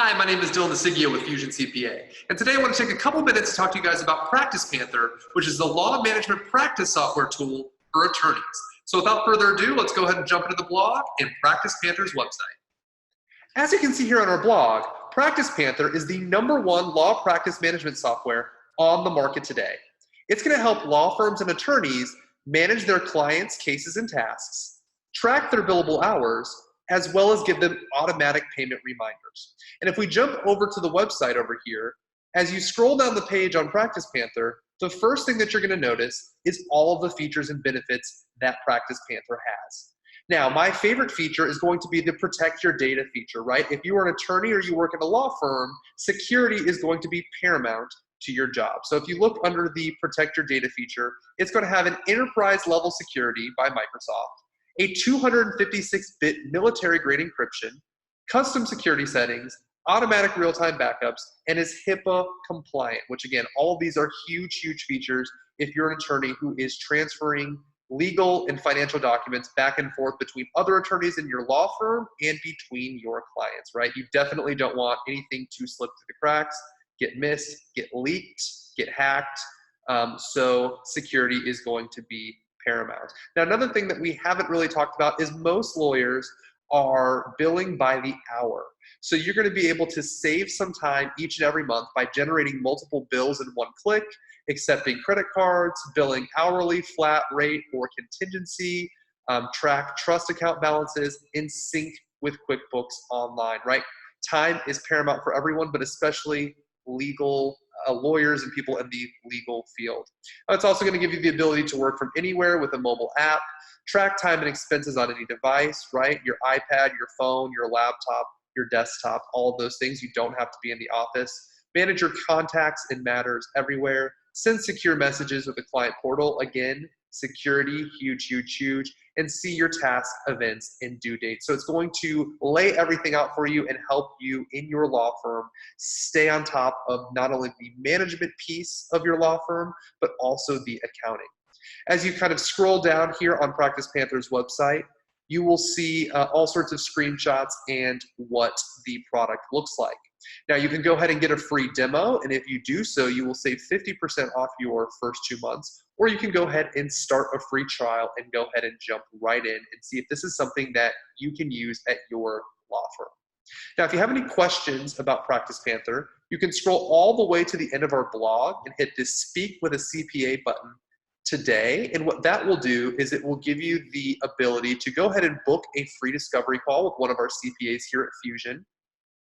Hi, my name is Dylan DeSigio with Fusion CPA, and today I want to take a couple minutes to talk to you guys about PracticePanther, which is the law management practice software tool for attorneys. So without further ado, let's go ahead and jump into the blog and PracticePanther's website. As you can see here on our blog, PracticePanther is the #1 law practice management software on the market today. It's going to help law firms and attorneys manage their clients' cases and tasks, track their billable hours, as well as give them automatic payment reminders. And if we jump over to the website over here, as you scroll down the page on PracticePanther, the first thing that you're going to notice is all of the features and benefits that PracticePanther has. Now, my favorite feature is going to be the protect your data feature, right? If you are an attorney or you work at a law firm, security is going to be paramount to your job. So if you look under the protect your data feature, it's going to have an enterprise level security by Microsoft, a 256-bit military-grade encryption, custom security settings, automatic real-time backups, and is HIPAA compliant, which again, all of these are huge, huge features if you're an attorney who is transferring legal and financial documents back and forth between other attorneys in your law firm and between your clients, right? You definitely don't want anything to slip through the cracks, get missed, get leaked, get hacked. So security is going to be paramount. Now, another thing that we haven't really talked about is most lawyers are billing by the hour. So you're going to be able to save some time each and every month by generating multiple bills in one click, accepting credit cards, billing hourly, flat rate, or contingency, track trust account balances, in sync with QuickBooks Online, right? Time is paramount for everyone, but especially legal lawyers and people in the legal field. It's also going to give you the ability to work from anywhere with a mobile app, track time and expenses on any device, right? Your iPad, your phone, your laptop, your desktop, all of those things. You don't have to be in the office. Manage your contacts and matters everywhere. Send secure messages with the client portal. Again, security, huge, huge, huge. And see your task, events, and due dates. So it's going to lay everything out for you and help you in your law firm stay on top of not only the management piece of your law firm, but also the accounting. As you kind of scroll down here on PracticePanther's website, you will see all sorts of screenshots and what the product looks like. Now, you can go ahead and get a free demo, and if you do so, you will save 50% off your first 2 months, or you can go ahead and start a free trial and go ahead and jump right in and see if this is something that you can use at your law firm. Now, if you have any questions about PracticePanther, you can scroll all the way to the end of our blog and hit this Speak with a CPA button today, and what that will do is it will give you the ability to go ahead and book a free discovery call with one of our CPAs here at Fusion,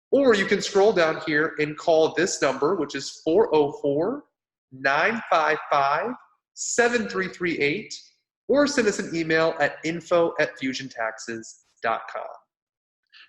or you can scroll down here and call this number, which is 404-955-7338, or send us an email at info@fusiontaxes.com.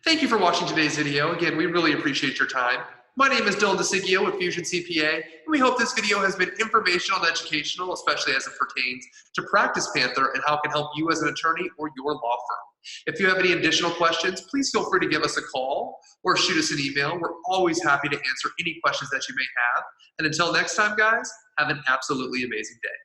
Thank you for watching today's video. Again, we really appreciate your time. My name is Dylan DeSigio with Fusion CPA, and we hope this video has been informational and educational, especially as it pertains to PracticePanther and how it can help you as an attorney or your law firm. If you have any additional questions, please feel free to give us a call or shoot us an email. We're always happy to answer any questions that you may have. And until next time, guys, have an absolutely amazing day.